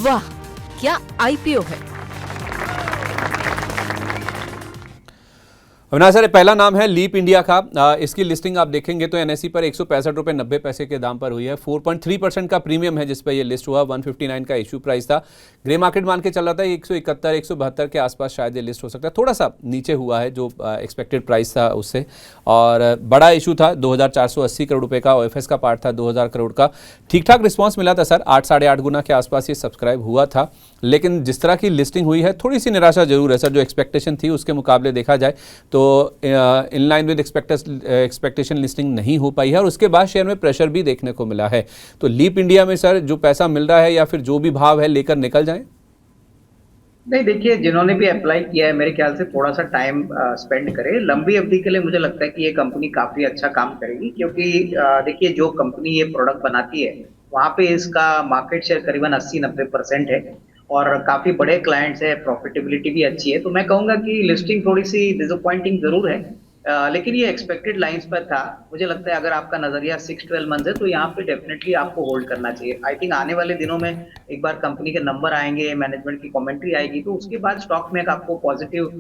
वाह, क्या आईपीओ है। अविनाश सर, पहला नाम है लीप इंडिया का। इसकी लिस्टिंग आप देखेंगे तो एनएसई पर 165 रुपये 90 पैसे के दाम पर हुई है। 4.3% का प्रीमियम है जिस पर ये लिस्ट हुआ। 159 का इशू प्राइस था। ग्रे मार्केट मान के चल रहा था 171 172 के आसपास शायद ये लिस्ट हो सकता है। थोड़ा सा नीचे हुआ है जो एक्सपेक्टेड प्राइस था उससे, और बड़ा इशू था 2480 करोड़ रुपये का। ओएफएस का पार्ट था 2000 करोड़ का। ठीक ठाक रिस्पॉन्स मिला था सर, 8 साढ़े 8 गुना के आसपास ये सब्सक्राइब हुआ था। लेकिन जिस तरह की लिस्टिंग हुई है थोड़ी सी निराशा जरूर है सर। जो एक्सपेक्टेशन थी उसके मुकाबले देखा जाए तो in line with expectation listing नहीं हो पाई है, और उसके बाद शेयर में प्रेशर भी देखने को मिला है। तो लीप इंडिया में सर जो पैसा मिल रहा है या फिर जो भी भाव है लेकर निकल जाएं? नहीं, देखिए, जिन्होंने भी अप्लाई किया है मेरे ख्याल से थोड़ा सा टाइम स्पेंड करे। लंबी अवधि के लिए मुझे लगता है कि ये कंपनी काफी अच्छा काम करेगी, क्योंकि देखिए, जो कंपनी ये प्रोडक्ट बनाती है वहाँ पे इसका मार्केट शेयर करीबन 80-90% है, और काफी बड़े क्लाइंट्स है, प्रॉफिटेबिलिटी भी अच्छी है। तो मैं कहूंगा कि लिस्टिंग थोड़ी सी डिसअपॉइंटिंग जरूर है, लेकिन ये एक्सपेक्टेड लाइंस पर था। मुझे लगता है अगर आपका नजरिया 6-12 मंथ है तो यहाँ पे डेफिनेटली आपको होल्ड करना चाहिए। आई थिंक आने वाले दिनों में एक बार कंपनी के नंबर आएंगे, मैनेजमेंट की कमेंट्री आएगी, तो उसके बाद स्टॉक में एक आपको पॉजिटिव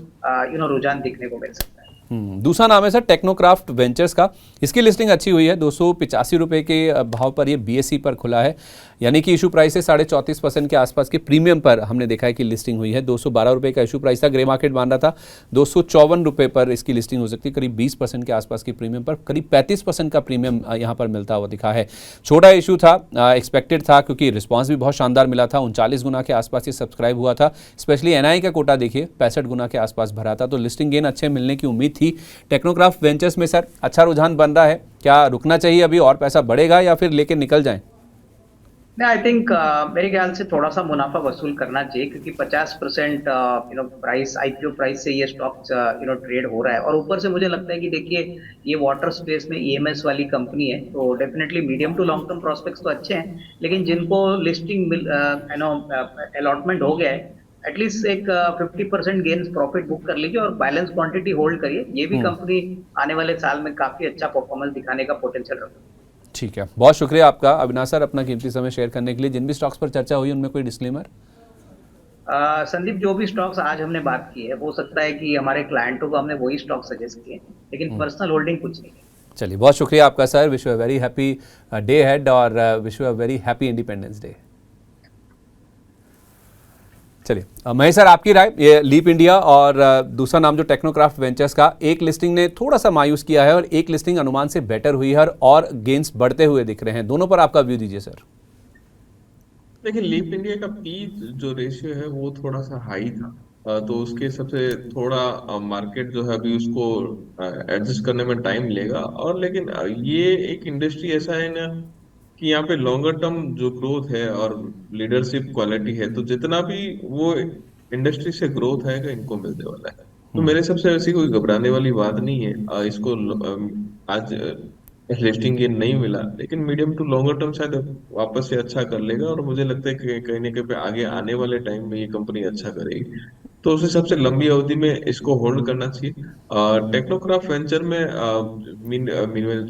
रुझान दिखने को मिल सकता है। दूसरा नाम है सर टेक्नोक्राफ्ट वेंचर्स का। इसकी लिस्टिंग अच्छी हुई है। 285 रुपये के भाव पर ये बीएसई पर खुला है, यानी कि इशू प्राइस से 34.5% के आसपास के प्रीमियम पर हमने देखा है कि लिस्टिंग हुई है। 212 रुपये का इशू प्राइस था। ग्रे मार्केट मान रहा था 254 रुपये पर इसकी लिस्टिंग हो सकती है। करीब 20% के आसपास की प्रीमियम पर, करीब 35% का प्रीमियम यहाँ पर मिलता हुआ दिखा है। छोटा इशू था, एक्सपेक्टेड था, क्योंकि रिस्पॉन्स भी बहुत शानदार मिला था। 39 गुना के आसपास ये सब्सक्राइब हुआ था। स्पेशली एनआई का कोटा देखिए 65 गुना के आसपास भरा था। तो लिस्टिंग गेन अच्छे मिलने की उम्मीद थी। टेक्नोक्राफ्ट वेंचर्स में सर अच्छा रुझान बन रहा है, क्या रुकना चाहिए अभी और पैसा बढ़ेगा या फिर लेके निकल जाएं? नहीं, आई थिंक मेरे ख्याल से थोड़ा सा मुनाफा वसूल करना चाहिए, क्योंकि 50% प्राइस, आईपीओ प्राइस से ये स्टॉक ट्रेड हो रहा है। और ऊपर से मुझे लगता है कि देखिए, ये वाटर स्पेस में ईएमएस वाली कंपनी है, तो definitely medium to long term prospects तो अच्छे हैं। लेकिन जिनको लिस्टिंग अलॉटमेंट हो गया है, एटलीस्ट एक 50% गेन्स प्रॉफिट बुक कर लीजिए और बैलेंस क्वांटिटी होल्ड करिए। ये भी कंपनी आने वाले साल में काफी अच्छा परफॉर्मेंस दिखाने का पोटेंशियल रखती है। ठीक है, बहुत शुक्रिया आपका अविनाश सर अपना कीमती समय शेयर करने के लिए। जिन भी स्टॉक्स पर चर्चा हुई उनमें कोई डिस्क्लेमर? संदीप, जो भी स्टॉक्स आज हमने बात की है, हो सकता है कि हमारे क्लाइंटों को हमने वही स्टॉक सजेस्ट किए, लेकिन पर्सनल होल्डिंग कुछ नहीं है। चलिए, बहुत शुक्रिया आपका sir. Wish you a very happy day ahead, और wish you a very happy independence day. चलिए महेश सर, आपकी राय, ये लीप इंडिया और दूसरा नाम जो टेक्नोक्राफ्ट वेंचर्स का, एक लिस्टिंग ने थोड़ा सा मायूस किया है और एक लिस्टिंग अनुमान से बेटर हुई है और गेंस बढ़ते हुए दिख रहे हैं। दोनों पर आपका व्यू दीजिए सर। देखिए, लीप इंडिया का पी जो रेशियो है वो थोड़ा सा हाई था, तो उसके हिसाब से थोड़ा मार्केट जो है अभी उसको एडजस्ट करने में टाइम लेगा। और लेकिन ये एक इंडस्ट्री ऐसा है ना कि यहाँ पे लॉन्गर टर्म जो ग्रोथ है और लीडरशिप क्वालिटी है, तो जितना भी वो इंडस्ट्री से ग्रोथ आएगा इनको मिलने वाला है। तो मेरे हिसाब से ऐसी कोई घबराने वाली बात नहीं है। इसको आज लिस्टिंग गेन नहीं मिला, लेकिन मीडियम टू लॉन्गर टर्म शायद वापस से अच्छा कर लेगा, और मुझे लगता है कि कहीं ना कहीं पे आगे आने वाले टाइम में ये कंपनी अच्छा करेगी। तो उस हिसाब से लंबी अवधि में इसको होल्ड करना चाहिए। टेक्नोक्राफ्ट वेंचर में मीन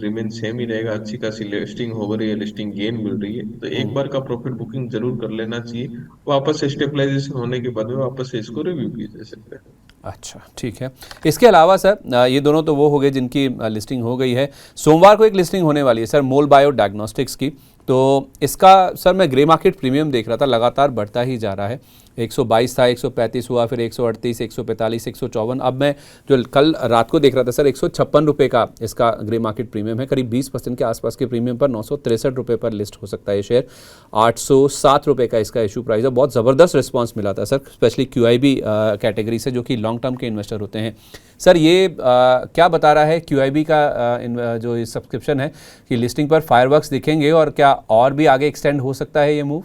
रिमेन सेम ही रहेगा। अच्छी खासी लिस्टिंग हो रही है, लिस्टिंग गेन मिल रही है, तो एक बार का प्रॉफिट बुकिंग जरूर कर लेना चाहिए। वापस से स्टेबलाइजेशन होने के बाद में वापस से इसको रिव्यू किया जा सकता है। अच्छा, ठीक है। इसके अलावा सर ये दोनों तो वो हो गए जिनकी लिस्टिंग हो गई है। सोमवार को एक लिस्टिंग होने वाली है सर मोल बायो डायग्नोस्टिक्स की। तो इसका सर मैं ग्रे मार्केट प्रीमियम देख रहा था, लगातार बढ़ता ही जा रहा है। 122 था, 135 हुआ, फिर 138, 145, 154। अब मैं जो कल रात को देख रहा था सर 156 रुपये का इसका ग्रे मार्केट प्रीमियम है। करीब 20% के आसपास के प्रीमियम पर 963 रुपये पर लिस्ट हो सकता है ये शेयर। 807 रुपये का इसका इशू प्राइस है। बहुत ज़बरदस्त रिस्पॉन्स मिला था सर, स्पेशली QIB कैटेगरी से, जो कि लॉन्ग टर्म के इन्वेस्टर होते हैं। सर ये क्या बता रहा है QIB का जो सब्सक्रिप्शन है कि लिस्टिंग पर फायरवर्क्स दिखेंगे, और क्या और भी आगे एक्सटेंड हो सकता है ये मूव?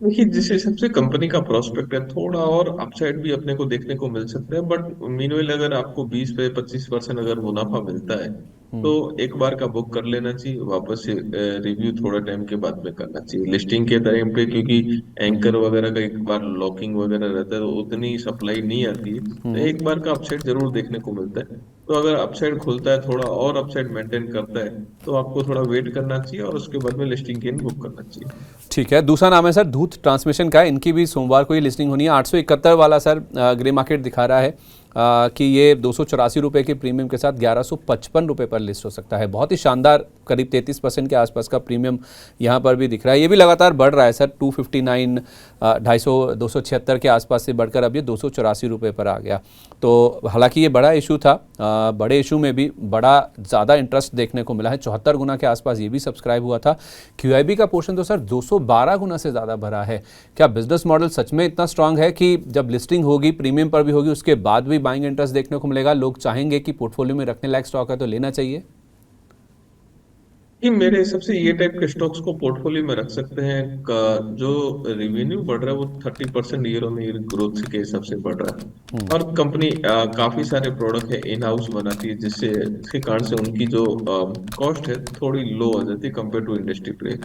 देखिए, जिस हिसाब से कंपनी का प्रोस्पेक्ट है, थोड़ा और अपसाइड भी अपने को देखने को मिल सकता है। बट मीनवेल अगर आपको 20 पे 25% अगर मुनाफा मिलता है, तो एक बार का बुक कर लेना चाहिए, वापस से रिव्यू थोड़ा टाइम के बाद में करना चाहिए लिस्टिंग के टाइम पे, क्योंकि एंकर वगैरह का एक बार लॉकिंग वगैरह रहता है तो उतनी सप्लाई नहीं आती है, तो एक बार का अपसाइड जरूर देखने को मिलता है। तो अगर अपसाइड खुलता है, थोड़ा और अपसाइड मेंटेन करता है, तो आपको थोड़ा वेट करना चाहिए और उसके बाद में लिस्टिंग गेन बुक करना चाहिए। ठीक है, दूसरा नाम है सर धूत ट्रांसमिशन का, इनकी भी सोमवार को ही लिस्टिंग होनी है। 871 वाला सर ग्रे मार्केट दिखा रहा है कि ये 284 रुपये के प्रीमियम के साथ 1155 रुपये पर लिस्ट हो सकता है। बहुत ही शानदार, करीब 33% के आसपास का प्रीमियम यहाँ पर भी दिख रहा है। ये भी लगातार बढ़ रहा है सर, 259, 250, 276 के आसपास से बढ़कर अब ये 284 रुपये पर आ गया। तो हालांकि ये बड़ा इशू था, बड़े इशू में भी बड़ा ज़्यादा इंटरेस्ट देखने को मिला है। 74 गुना के आसपास ये भी सब्सक्राइब हुआ था। QIB का पोर्शन तो सर 212 गुना से ज़्यादा भरा है। क्या बिजनेस मॉडल सच में इतना स्ट्रांग है कि जब लिस्टिंग होगी, प्रीमियम पर भी होगी, उसके बाद भी बाइंग इंटरेस्ट देखने को मिलेगा? लोग चाहेंगे कि पोर्टफोलियो में रखने लायक स्टॉक है तो लेना चाहिए। ये मेरे हिसाब से ये टाइप के स्टॉक्स को पोर्टफोलियो में रख सकते हैं। जो रेवेन्यू बढ़ रहा है वो 30% ईयर ऑन ईयर ग्रोथ के हिसाब से बढ़ रहा है, और कंपनी काफी सारे प्रोडक्ट है इन हाउस बनाती है, जिसके कारण से उनकी जो कॉस्ट है थोड़ी लो आ जाती है कंपेयर टू इंडस्ट्री पे।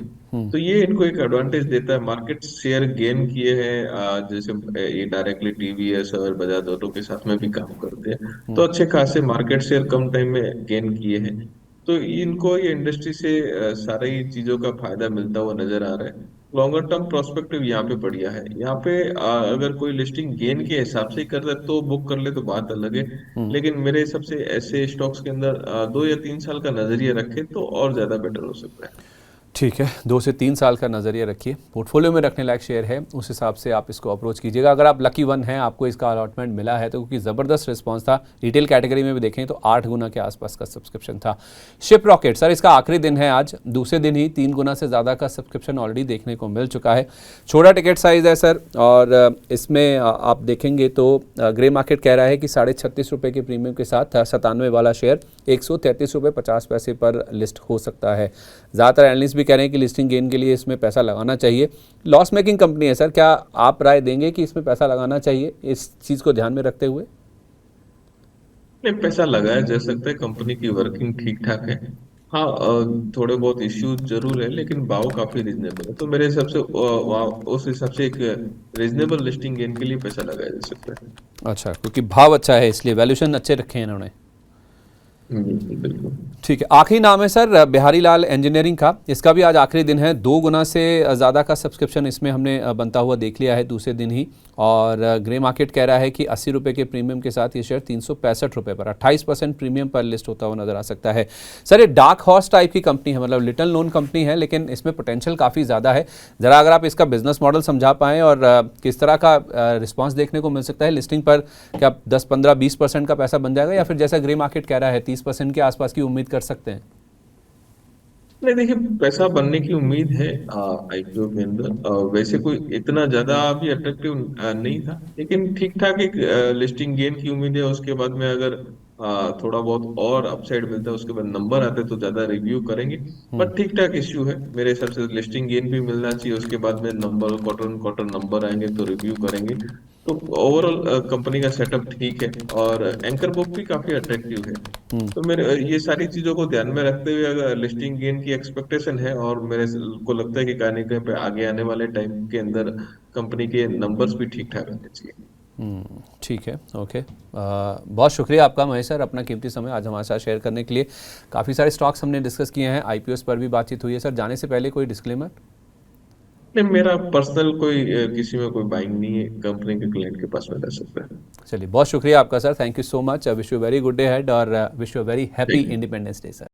तो ये इनको एक एडवांटेज देता है। मार्केट शेयर गेन किए हैं, जैसे ये डायरेक्टली TVS और बजाज ऑटो के साथ में भी काम करते हैं, तो अच्छे खासे मार्केट शेयर कम टाइम में गेन किए हैं। तो इनको ये इंडस्ट्री से सारी चीजों का फायदा मिलता हुआ नजर आ रहा है। लॉन्गर टर्म प्रोस्पेक्टिव यहाँ पे बढ़िया है। यहाँ पे अगर कोई लिस्टिंग गेन के हिसाब से कर रहा है तो बुक कर ले तो बात अलग है, लेकिन मेरे हिसाब से ऐसे स्टॉक्स के अंदर 2 या 3 साल का नजरिया रखे तो और ज्यादा बेटर हो सकता है। ठीक है, 2 से 3 साल का नज़रिया रखिए, पोर्टफोलियो में रखने लायक शेयर है, उस हिसाब से आप इसको अप्रोच कीजिएगा। अगर आप लकी वन हैं, आपको इसका अलॉटमेंट मिला है, तो क्योंकि ज़बरदस्त रिस्पांस था। रिटेल कैटेगरी में भी देखें तो 8 गुना के आसपास का सब्सक्रिप्शन था। शिप रॉकेट सर, इसका आखिरी दिन है आज, दूसरे दिन ही 3 गुना से ज़्यादा का सब्सक्रिप्शन ऑलरेडी देखने को मिल चुका है। छोटा टिकट साइज़ है सर, और इसमें आप देखेंगे तो ग्रे मार्केट कह रहा है कि 36.5 रुपये के प्रीमियम के साथ 97 वाला शेयर 133 रुपये 50 पैसे पर लिस्ट हो सकता है। ज़्यादातर एनालिस्ट भी कह रहे हैं कि लिस्टिंग गेन के लिए इसमें पैसा लगाना चाहिए। लॉस मेकिंग कंपनी है सर, क्या आप राय देंगे कि इसमें पैसा लगाना चाहिए इस चीज़ को ध्यान में रखते हुए? नहीं, पैसा लगाया जा सकता है, कंपनी की वर्किंग ठीक ठाक है। हाँ, थोड़े बहुत इश्यूज जरूर है, लेकिन भाव काफी रिजनेबल है, तो मेरे हिसाब से उस हिसाब से एक रिजनेबल लिस्टिंग गेन के लिए पैसा लगाया जा सकता है। अच्छा, क्योंकि भाव अच्छा है इसलिए वैल्यूएशन अच्छे रखे हैं इन्होंने। बिल्कुल बिल्कुल। ठीक है, आखिरी नाम है सर बिहारी लाल इंजीनियरिंग का, इसका भी आज आखिरी दिन है। 2 गुना से ज़्यादा का सब्सक्रिप्शन इसमें हमने बनता हुआ देख लिया है दूसरे दिन ही, और ग्रे मार्केट कह रहा है कि 80 रुपये के प्रीमियम के साथ ये शेयर 365 रुपये पर 28% प्रीमियम पर लिस्ट होता हुआ नजर आ सकता है। सर, ये डार्क हॉर्स टाइप की कंपनी है, मतलब लिटिल नोन कंपनी है, लेकिन इसमें पोटेंशियल काफ़ी ज़्यादा है। ज़रा अगर आप इसका बिजनेस मॉडल समझा पाएँ और किस तरह का रिस्पॉन्स देखने को मिल सकता है लिस्टिंग पर, क्या 10, 15, 20% का पैसा बन जाएगा, या फिर जैसा ग्रे मार्केट कह रहा है 30% के आसपास की उम्मीद कर सकते हैं? नहीं, देखिए, पैसा बनने की उम्मीद है IPO के अंदर। वैसे कोई इतना ज्यादा भी अट्रैक्टिव नहीं था, लेकिन ठीक ठाक एक लिस्टिंग गेन की उम्मीद है। उसके बाद में अगर थोड़ा बहुत और अपसाइड मिलता है, उसके बाद नंबर आते हैं तो ज्यादा रिव्यू करेंगे। पर ठीक ठाक इश्यू है मेरे हिसाब से, लिस्टिंग गेन भी मिलना चाहिए, उसके बाद में नंबर क्वार्टर क्वार्टर नंबर आएंगे तो रिव्यू करेंगे। तो ओवरऑल कंपनी का सेटअप ठीक है, और एंकर बुक भी काफी अट्रैक्टिव है। तो मेरे ये सारी चीजों को ध्यान में रखते हुए अगर लिस्टिंग गेन की एक्सपेक्टेशन है, और मेरे को लगता है कि कहीं न कहीं पे आगे आने वाले टाइम के अंदर कंपनी के नंबर्स भी ठीक ठाक आने चाहिए। ठीक है, ओके। बहुत शुक्रिया आपका महेश सर, अपना कीमती समय आज हमारे साथ शेयर करने के लिए। काफ़ी सारे स्टॉक्स हमने डिस्कस किए हैं, IPOs पर भी बातचीत हुई है। सर, जाने से पहले कोई डिस्क्लेमर? नहीं, मेरा पर्सनल कोई किसी में कोई बाइंग नहीं है, कंपनी के क्लाइंट के पास में रह सकता है। चलिए, बहुत शुक्रिया आपका sir, thank you so much. Wish you very good day ahead, और wish you very happy Thank you. Independence day sir.